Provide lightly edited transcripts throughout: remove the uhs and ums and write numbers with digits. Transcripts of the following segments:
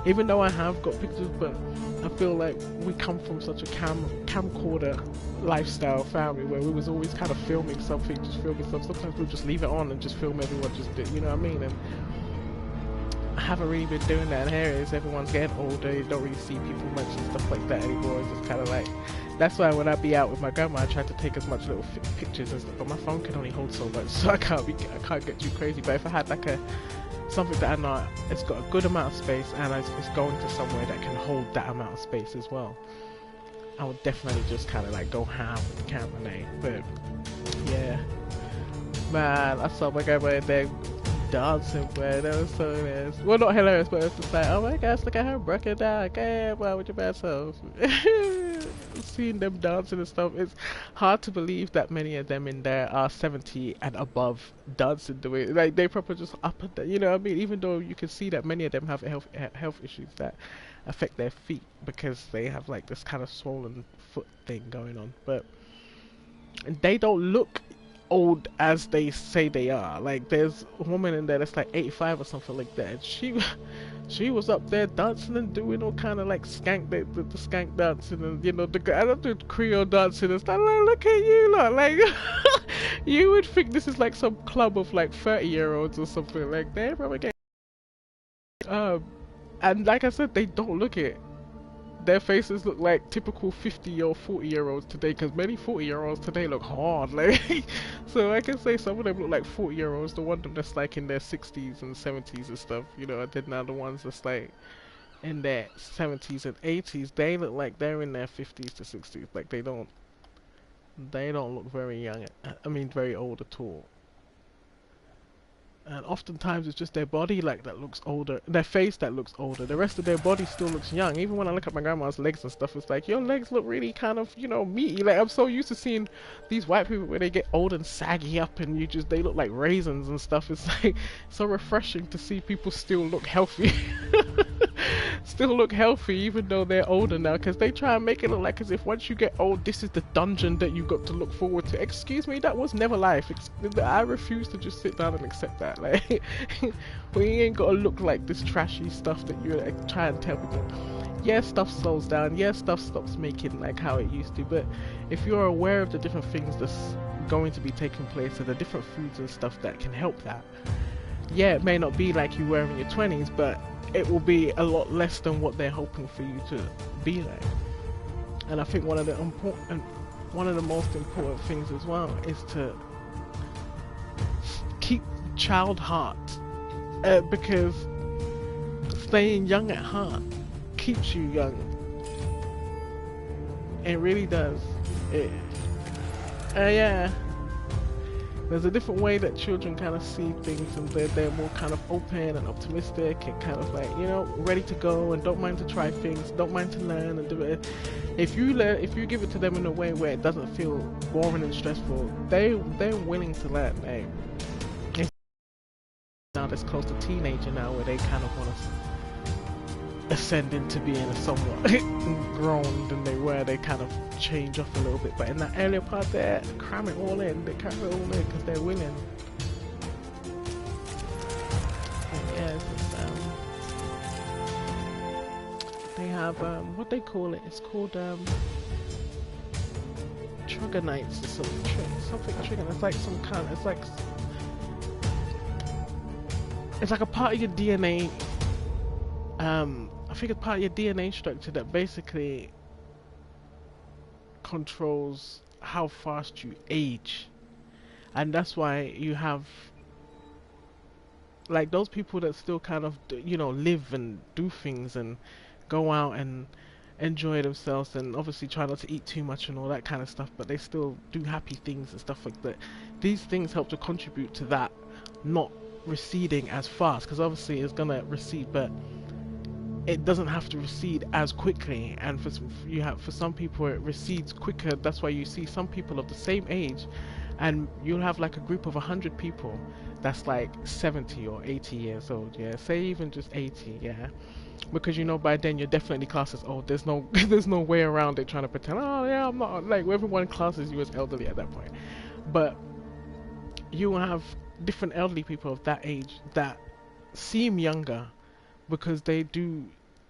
even though I have got pictures, but I feel like we come from such a camcorder lifestyle family where we was always kind of filming something, just filming stuff. Sometimes we'll just leave it on and just film everyone just do, you know what I mean? And I haven't really been doing that. And here it is, everyone's getting older. You don't really see people much and stuff like that anymore. It's just kind of like, that's why when I be out with my grandma, I try to take as much little pictures and stuff. But my phone can only hold so much, so I can't get too crazy. But if I had like something that I know it's got a good amount of space and it's going to somewhere that can hold that amount of space as well, I would definitely just kind of like go ham with the camera name. But yeah, man, I saw my grandma in there dancing, man. That was so hilarious. Well, not hilarious, but it's just like, oh my gosh, look at her breaking down. Okay, well, with your bad self. Seeing them dancing and stuff, it's hard to believe that many of them in there are 70 and above dancing the way, like, they probably just up and down, you know what I mean? Even though you can see that many of them have health issues that affect their feet because they have like this kind of swollen foot thing going on, but they don't look old as they say they are. Like, there's a woman in there that's like 85 or something like that, and she was up there dancing and doing all kind of like skank, the skank dancing, and you know, I don't do Creole dancing and stuff. Like, look at you, look like you would think this is like some club of like 30-year-olds or something. Like, they're probably getting and like I said, they don't look it. Their faces look like typical 50 or 40-year-olds today, because many 40-year-olds today look hard. Like, so I can say some of them look like 40-year-olds. The one that's like in their 60s and 70s and stuff, you know. And then now the ones that's like in their 70s and 80s, they look like they're in their 50s to 60s. Like, they don't look very young. I mean, very old at all. And oftentimes it's just their body like that looks older, their face that looks older. The rest of their body still looks young. Even when I look at my grandma's legs and stuff, it's like, your legs look really kind of, you know, meaty. Like, I'm so used to seeing these white people where they get old and saggy up and they look like raisins and stuff. It's like so refreshing to see people still look healthy. Still look healthy even though they're older now, because they try and make it look like as if once you get old, this is the dungeon that you got to look forward to. Excuse me, that was never life. I refuse to just sit down and accept that. Like, we ain't gotta look like this trashy stuff that you like, try and tell people. Yeah, stuff slows down. Yeah, stuff stops making like how it used to. But if you're aware of the different things that's going to be taking place and the different foods and stuff that can help that, yeah, it may not be like you were in your 20s, but it will be a lot less than what they're hoping for you to be like. And I think one of the most important things as well is to keep child heart, because staying young at heart keeps you young. It really does. Yeah. There's a different way that children kind of see things, and they're more kind of open and optimistic and kind of like, you know, ready to go and don't mind to try things, don't mind to learn and do it. If you give it to them in a way where it doesn't feel boring and stressful, they're willing to learn. It's now that's close to teenager now, where they kind of want to ascend into being a somewhat grown than they were. They kind of change off a little bit, but in that earlier part they're cramming it all in. They cram it all in because they're willing. And yeah, they have what they call it. It's called trigger nights or something trigger. It's like some kind. It's like a part of your DNA. I think it's part of your DNA structure that basically controls how fast you age, and that's why you have like those people that still kind of, you know, live and do things and go out and enjoy themselves and obviously try not to eat too much and all that kind of stuff, but they still do happy things and stuff like that. These things help to contribute to that not receding as fast, because obviously it's gonna recede, but it doesn't have to recede as quickly. And for some people it recedes quicker. That's why you see some people of the same age, and you'll have like a group of 100 people that's like 70 or 80 years old. Yeah, say even just 80. Yeah, because you know by then you're definitely classed as old. There's no there's no way around it trying to pretend, oh yeah, I'm not. Like, everyone classes you as elderly at that point. But you have different elderly people of that age that seem younger because they do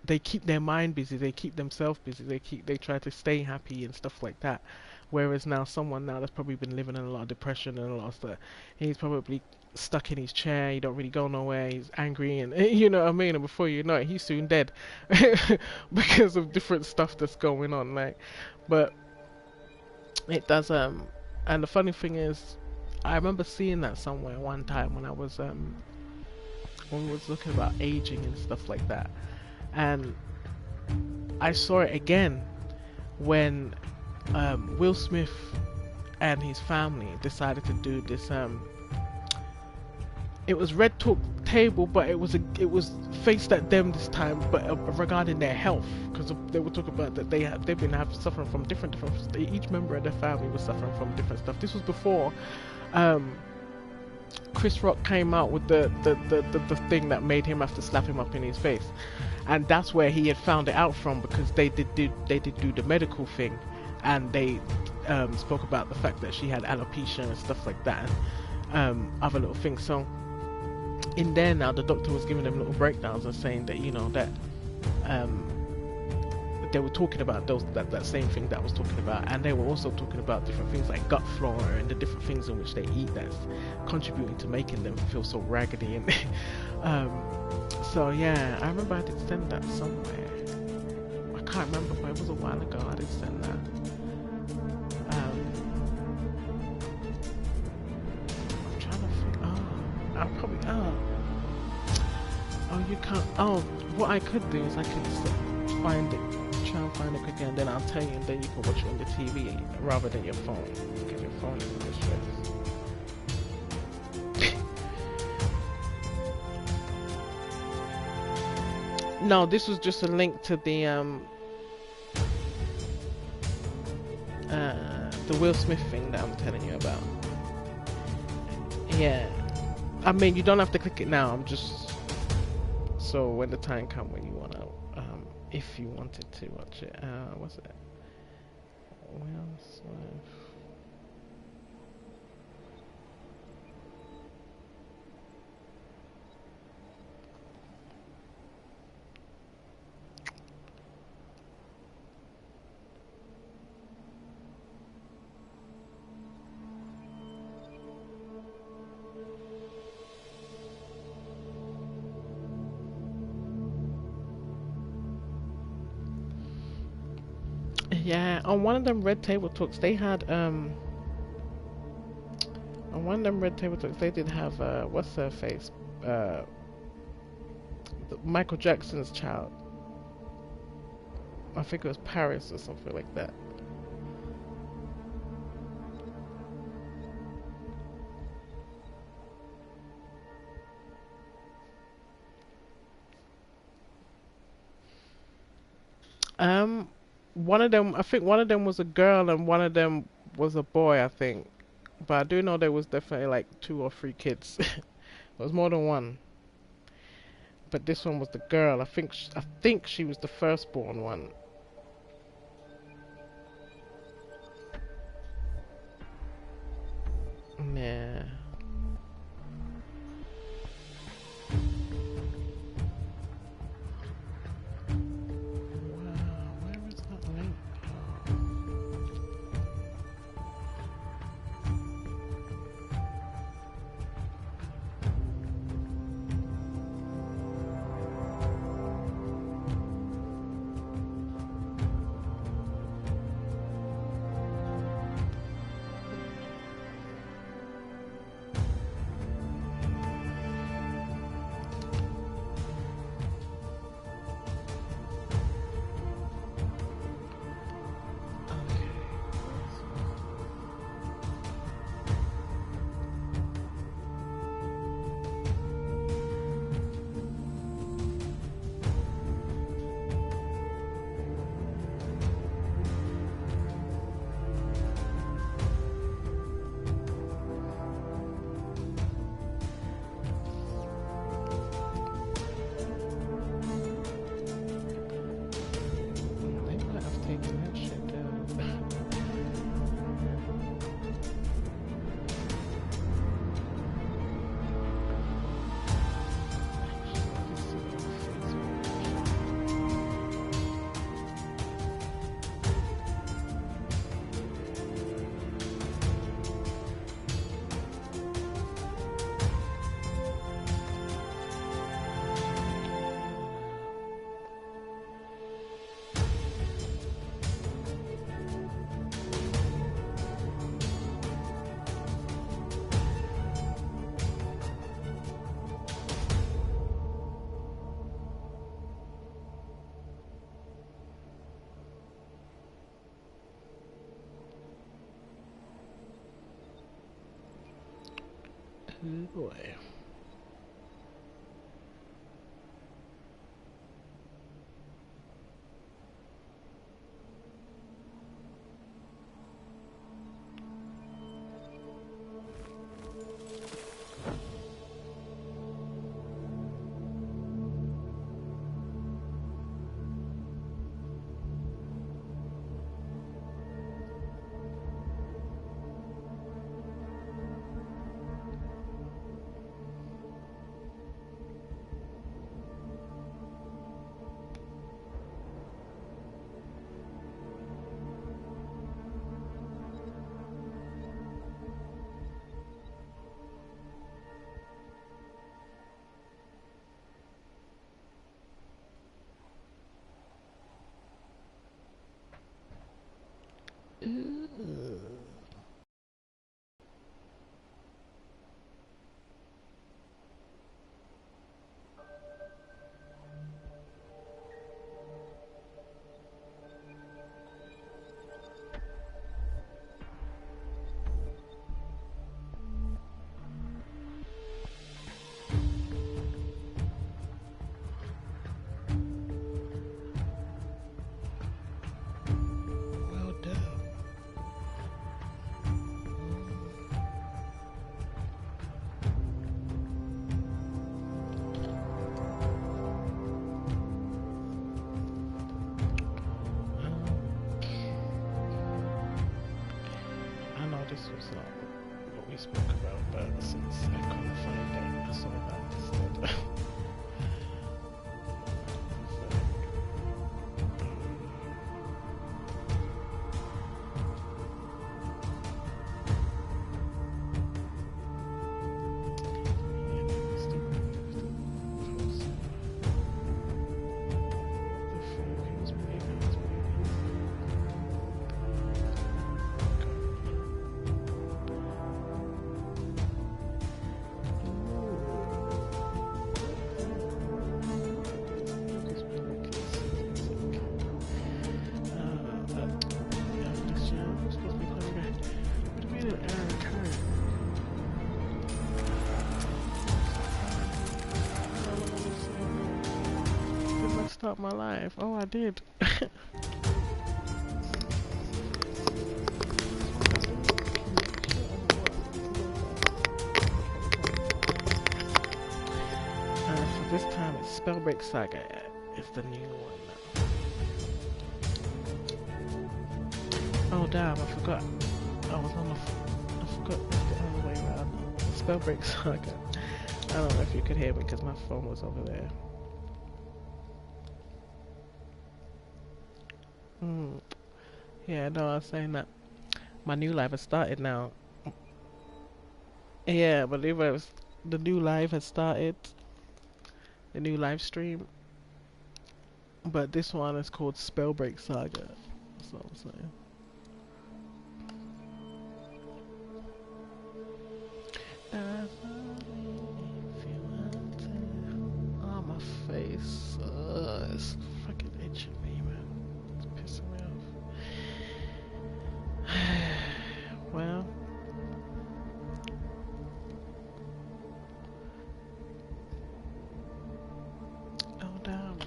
they keep their mind busy, they keep themselves busy, they try to stay happy and stuff like that. Whereas now someone now that's probably been living in a lot of depression and a lot of stuff, he's probably stuck in his chair, he don't really go nowhere, he's angry and you know what I mean, and before you know it he's soon dead because of different stuff that's going on, like. But it does and the funny thing is I remember seeing that somewhere one time when I was when we was looking about aging and stuff like that, and I saw it again when Will Smith and his family decided to do this. It was Red Talk Table, but it was faced at them this time, but regarding their health, because they were talking about that they've been suffering from different. Each member of their family was suffering from different stuff. This was before Chris Rock came out with the thing that made him have to slap him up in his face, and that's where he had found it out from, because they did do the medical thing, and they spoke about the fact that she had alopecia and stuff like that, and other little things. So in there now, the doctor was giving them little breakdowns and saying that, you know, that they were talking about that same thing that I was talking about, and they were also talking about different things like gut flora and the different things in which they eat that's contributing to making them feel so raggedy. And so yeah, I remember I did send that somewhere. I can't remember, but it was a while ago. I did send that. I'm trying to think. Oh, I'll probably. Oh, you can't. Oh, what I could do is I could find it. Try and find it quickly, and then I'll tell you, and then you can watch it on the TV rather than your phone, because your phone is distress. No, this was just a link to the Will Smith thing that I'm telling you about. Yeah, I mean, you don't have to click it now. I'm just so when the time comes when you wanna. If you wanted to watch it, what's it? Will Smith. Yeah, on one of them Red Table Talks, they had on one of them Red Table Talks, they did have what's her face, Michael Jackson's child. I think it was Paris or something like that. One of them, I think one of them was a girl and one of them was a boy, I think. But I do know there was definitely like 2 or 3 kids. There was more than one. But this one was the girl. I think she was the firstborn one. Yeah. Oh boy. Ooh. Well done. I know this was not what we spoke about, but since I couldn't find it, I saw that instead. Start my life. Oh, I did. So this time it's SpellBreak Saga. It's the new one now. Oh damn, I forgot. I was on the. I forgot the other way around. SpellBreak Saga. I don't know if you could hear me because my phone was over there. Yeah, no, I was saying that my new live has started now. Yeah, but it was the new live has started, the new live stream. But this one is called SpellBreak Saga. That's what I'm saying. Oh, my face. It's fucking itching me, man. It's pissing me off. Well. Oh, damn.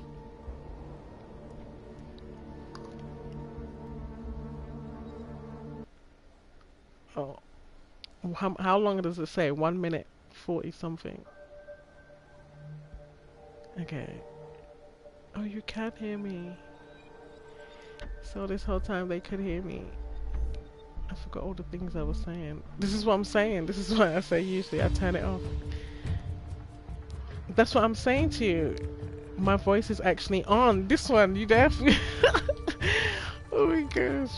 Oh. How long does it say? 1 minute 40 something. Okay. Oh, you can't hear me. So this whole time they could hear me. I forgot all the things I was saying. This is what I'm saying. This is why I say usually I turn it off. That's what I'm saying to you. My voice is actually on. This one, you definitely. Oh my gosh.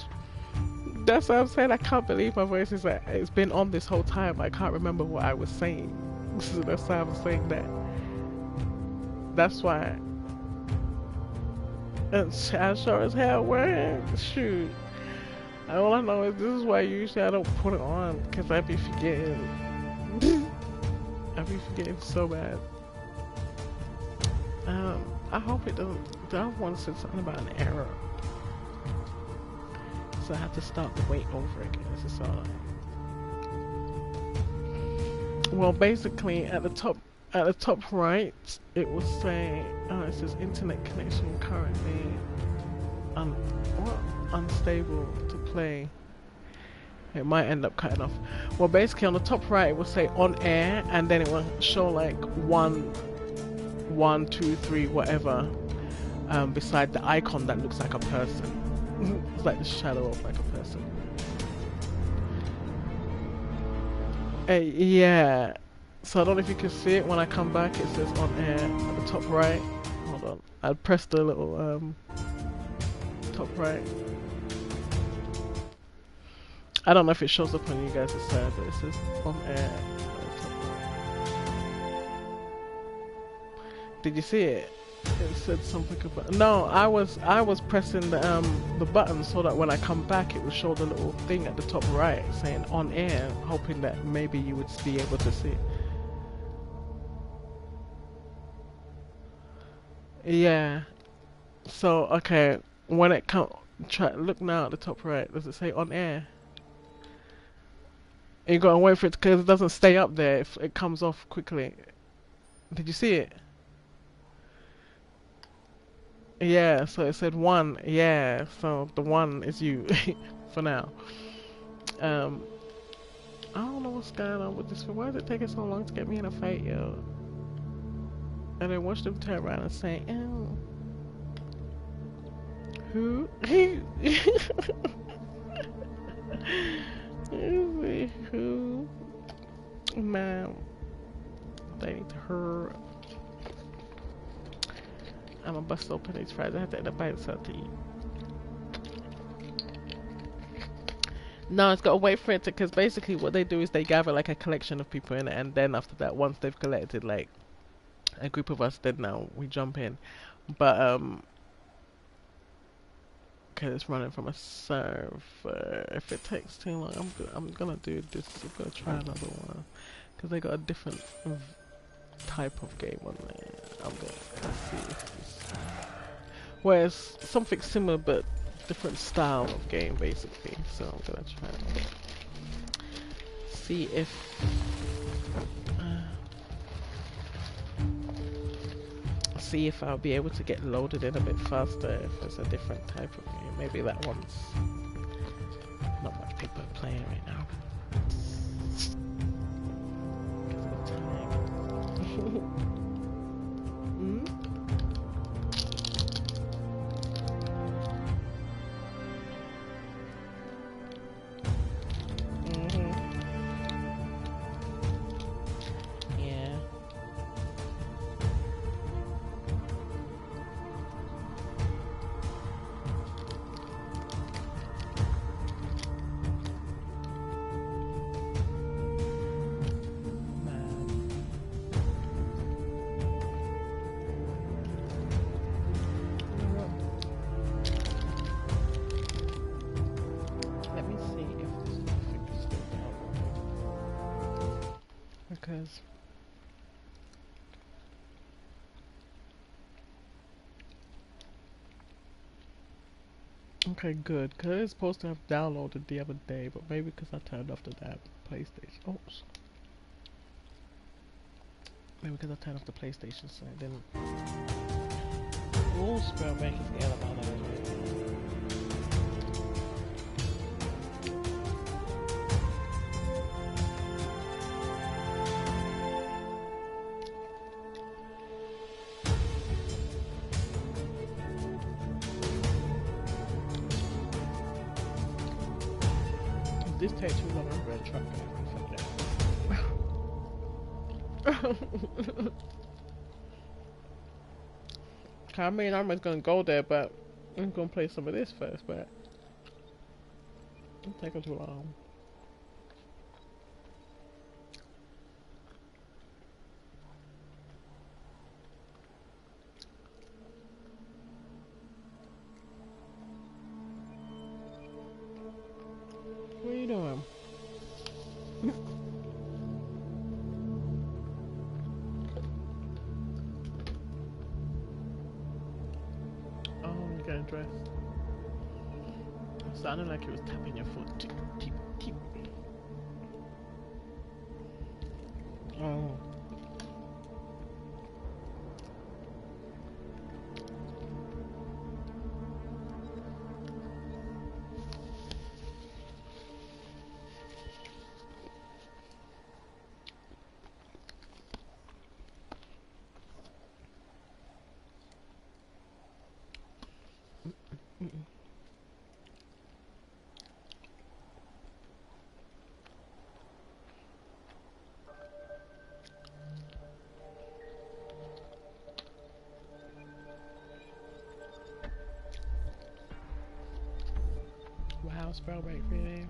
That's what I'm saying. I can't believe my voice is like, it's been on this whole time. I can't remember what I was saying. So that's why I'm saying that. That's why. And I sure as hell wearing. Shoot. All I know is this is why usually I don't put it on. Because I be forgetting. I be forgetting so bad. I hope it doesn't. I don't want to say something about an error. So I have to start the wait over again. This is all. Well, basically, at the top right, it will say, it says internet connection currently what? Unstable to play. It might end up cutting off. Well, basically, on the top right, it will say on air, and then it will show like one, two, three, whatever, beside the icon that looks like a person. It's like the shadow of like a person. Yeah. So I don't know if you can see it when I come back. It says on air at the top right. Hold on. I'll press the little top right. I don't know if it shows up on you guys' side, but it says on air at the top right. Did you see it? It said something about. No, I was pressing the button so that when I come back, it would show the little thing at the top right saying on air, hoping that maybe you would be able to see it. Yeah. So okay, when it look now at the top right. Does it say on air? And you gotta wait for it because it doesn't stay up there. If it comes off quickly. Did you see it? Yeah. So it said one. Yeah. So the one is you, for now. I don't know what's going on with this. Why is it taking so long to get me in a fight, yo? And then watch them turn around and say, "Oh, who? Who? Man, they need to hurry. I'm gonna bust open these fries. I have to end up buying something to eat." No, it's gotta wait for it to, because basically what they do is they gather like a collection of people in it, and then after that, once they've collected like a group of us, then now we jump in. But okay, it's running from a server. If it takes too long, I'm gonna do this. I'm gonna try another one because they got a different type of game on there. I'm gonna see if this. Well, it's something similar but different style of game basically. So I'm gonna try see if I'll be able to get loaded in a bit faster if it's a different type of game. Maybe that one's not much people playing right now. Because of the time. Hmm? Yeah. Let me see if this thing is still down. Because okay, good. Because it's supposed to have downloaded the other day, but maybe because I turned off the damn PlayStation. Oops. Maybe because I turned off the PlayStation, so I didn't. Oh, SpellBreak is the other one. This takes too long on red truck. I mean, I'm just gonna go there, but I'm gonna play some of this first, but it'll take too long. What are you doing? Getting dressed. It sounded like it was tapping your foot. Tip, tip, tip. Oh. Wow, SpellBreak really.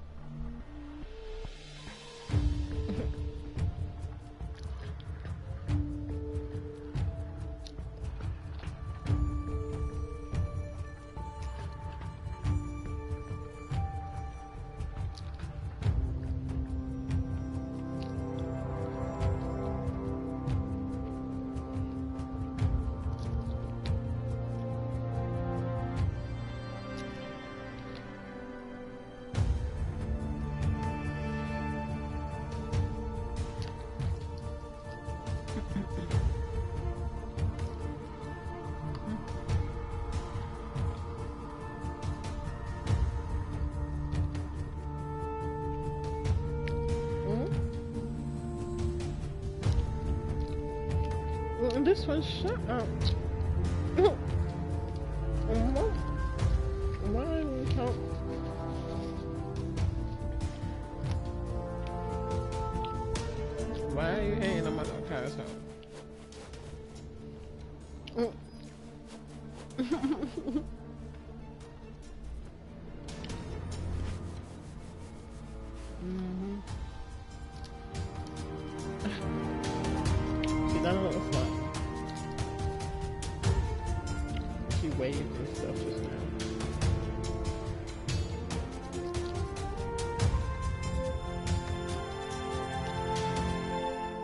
This one, shut up. Why you talk? Why are you hating on my car's home? She done a little fun. She waved and stuff just now.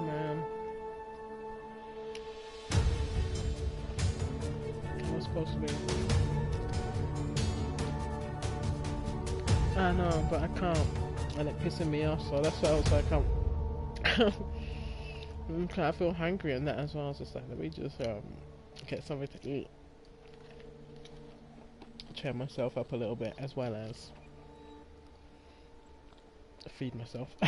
Man. I was supposed to be. I know, but I can't. And it's pissing me off, so that's why I was like, I feel hungry and that as well. I was just like, let me just get something to eat. Cheer myself up a little bit as well as feed myself. Yeah.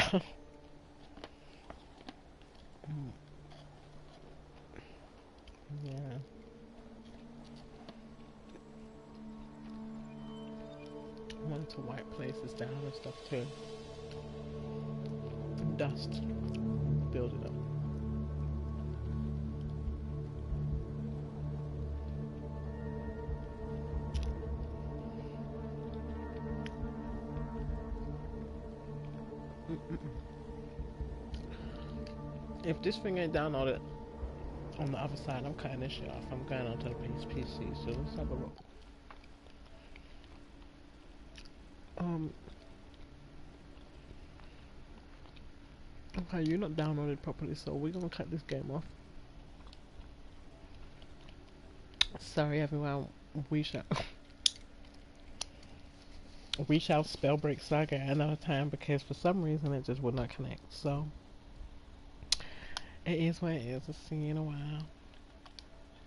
I wanted to wipe places down and stuff too. Dust. Build it up. If this thing ain't downloaded on the other side, I'm cutting this shit off. I'm going onto the PC, so let's have a look. Okay, you're not downloaded properly, so we're gonna cut this game off. Sorry everyone, we shall SpellBreak Saga another time because for some reason it just would not connect. So it is what it is. I'll see you in a while.